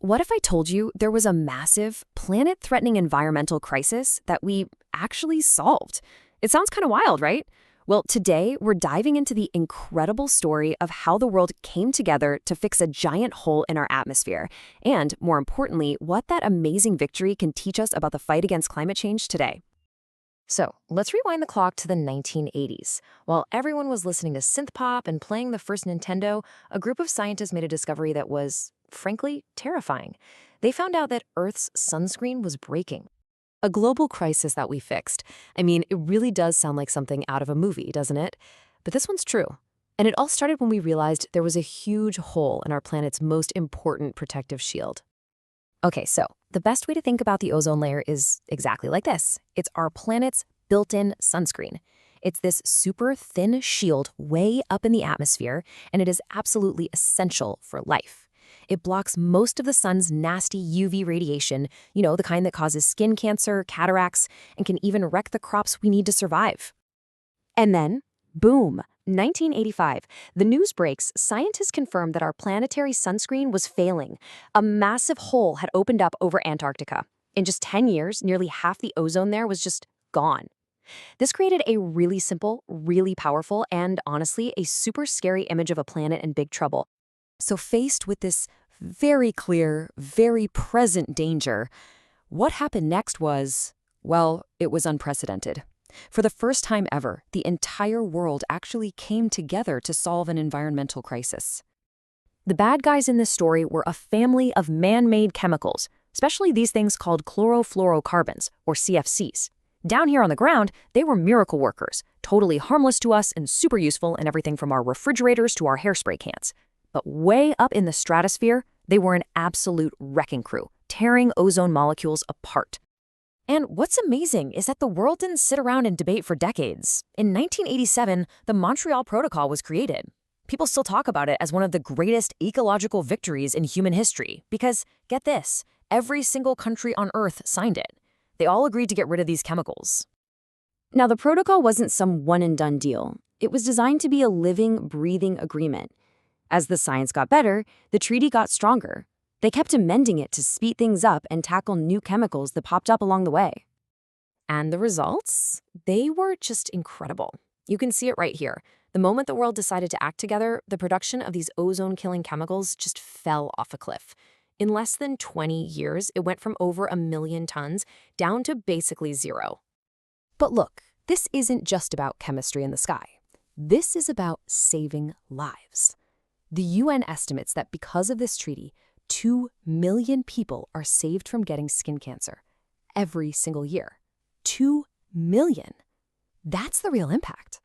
What if I told you there was a massive, planet-threatening environmental crisis that we actually solved? It sounds kind of wild, right? Well, today we're diving into the incredible story of how the world came together to fix a giant hole in our atmosphere, and, more importantly, what that amazing victory can teach us about the fight against climate change today. So, let's rewind the clock to the 1980s. While everyone was listening to synth pop and playing the first Nintendo, a group of scientists made a discovery that was, frankly, terrifying. They found out that Earth's sunscreen was breaking. A global crisis that we fixed. I mean, it really does sound like something out of a movie, doesn't it? But this one's true. And it all started when we realized there was a huge hole in our planet's most important protective shield. Okay, so the best way to think about the ozone layer is exactly like this. It's our planet's built-in sunscreen. It's this super thin shield way up in the atmosphere, and it is absolutely essential for life. It blocks most of the sun's nasty UV radiation, the kind that causes skin cancer, cataracts, and can even wreck the crops we need to survive. And then, boom, 1985, the news breaks, scientists confirmed that our planetary sunscreen was failing. A massive hole had opened up over Antarctica. In just 10 years, nearly half the ozone there was just gone. This created a really simple, really powerful, and honestly, a super scary image of a planet in big trouble. So faced with this very clear, very present danger, what happened next was, well, it was unprecedented. For the first time ever, the entire world actually came together to solve an environmental crisis. The bad guys in this story were a family of man-made chemicals, especially these things called chlorofluorocarbons, or CFCs. Down here on the ground, they were miracle workers, totally harmless to us and super useful in everything from our refrigerators to our hairspray cans. But way up in the stratosphere, they were an absolute wrecking crew, tearing ozone molecules apart. And what's amazing is that the world didn't sit around and debate for decades. In 1987, the Montreal Protocol was created. People still talk about it as one of the greatest ecological victories in human history because, get this, every single country on Earth signed it. They all agreed to get rid of these chemicals. Now, the protocol wasn't some one-and-done deal. It was designed to be a living, breathing agreement. As the science got better, the treaty got stronger. They kept amending it to speed things up and tackle new chemicals that popped up along the way. And the results? They were just incredible. You can see it right here. The moment the world decided to act together, the production of these ozone-killing chemicals just fell off a cliff. In less than 20 years, it went from over 1 million tons down to basically zero. But look, this isn't just about chemistry in the sky. This is about saving lives. The UN estimates that because of this treaty, 2 million people are saved from getting skin cancer every single year. 2 million. That's the real impact.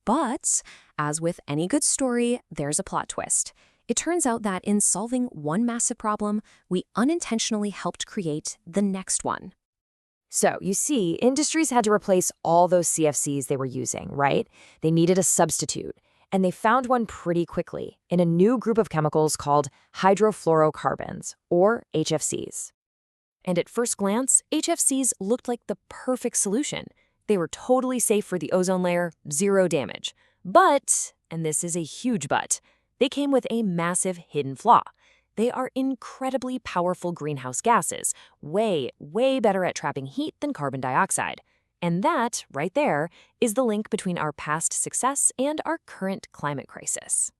But, as with any good story, there's a plot twist. It turns out that in solving one massive problem, we unintentionally helped create the next one. So, you see, industries had to replace all those CFCs they were using, right? They needed a substitute. And they found one pretty quickly in a new group of chemicals called hydrofluorocarbons, or HFCs. And at first glance, HFCs looked like the perfect solution. They were totally safe for the ozone layer, zero damage. But, and this is a huge but, they came with a massive hidden flaw. They are incredibly powerful greenhouse gases, way, way better at trapping heat than carbon dioxide. And that, right there, is the link between our past success and our current climate crisis.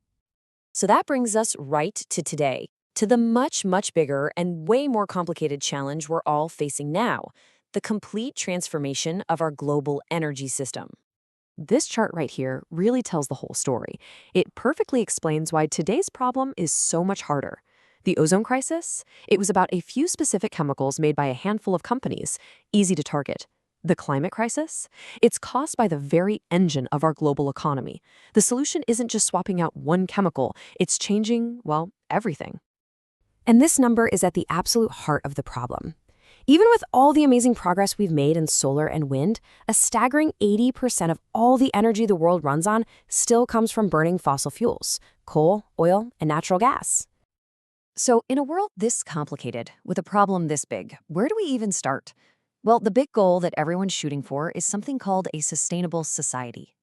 So that brings us right to today, to the much, much bigger and way more complicated challenge we're all facing now, the complete transformation of our global energy system. This chart right here really tells the whole story. It perfectly explains why today's problem is so much harder. The ozone crisis? It was about a few specific chemicals made by a handful of companies, easy to target. The climate crisis? It's caused by the very engine of our global economy. The solution isn't just swapping out one chemical, it's changing, well, everything. And this number is at the absolute heart of the problem. Even with all the amazing progress we've made in solar and wind, a staggering 80% of all the energy the world runs on still comes from burning fossil fuels, coal, oil, and natural gas. So in a world this complicated, with a problem this big, where do we even start? Well, the big goal that everyone's shooting for is something called a sustainable society.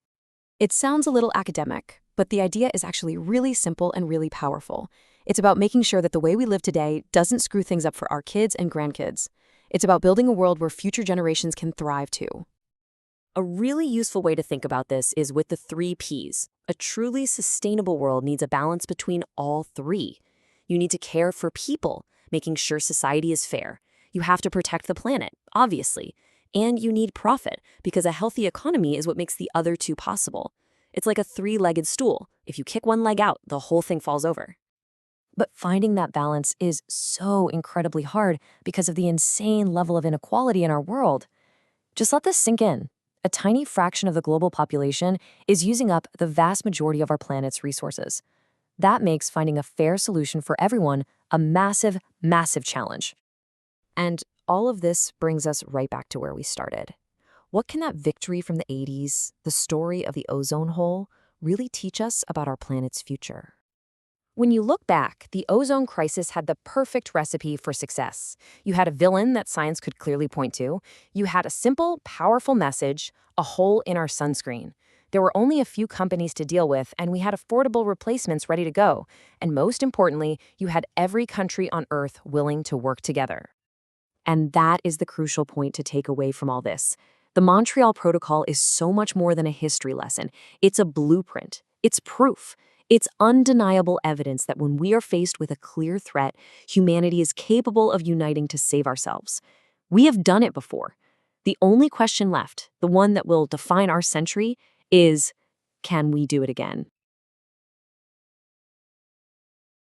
It sounds a little academic, but the idea is actually really simple and really powerful. It's about making sure that the way we live today doesn't screw things up for our kids and grandkids. It's about building a world where future generations can thrive too. A really useful way to think about this is with the 3 Ps. A truly sustainable world needs a balance between all 3. You need to care for people, making sure society is fair. You have to protect the planet, obviously. And you need profit, because a healthy economy is what makes the other 2 possible. It's like a 3-legged stool. If you kick one leg out, the whole thing falls over. But finding that balance is so incredibly hard because of the insane level of inequality in our world. Just let this sink in. A tiny fraction of the global population is using up the vast majority of our planet's resources. That makes finding a fair solution for everyone a massive, massive challenge. And all of this brings us right back to where we started. What can that victory from the 80s, the story of the ozone hole, really teach us about our planet's future? When you look back, the ozone crisis had the perfect recipe for success. You had a villain that science could clearly point to. You had a simple, powerful message, a hole in our sunscreen. There were only a few companies to deal with, and we had affordable replacements ready to go. And most importantly, you had every country on Earth willing to work together. And that is the crucial point to take away from all this. The Montreal Protocol is so much more than a history lesson. It's a blueprint. It's proof. It's undeniable evidence that when we are faced with a clear threat, humanity is capable of uniting to save ourselves. We have done it before. The only question left, the one that will define our century, is, can we do it again?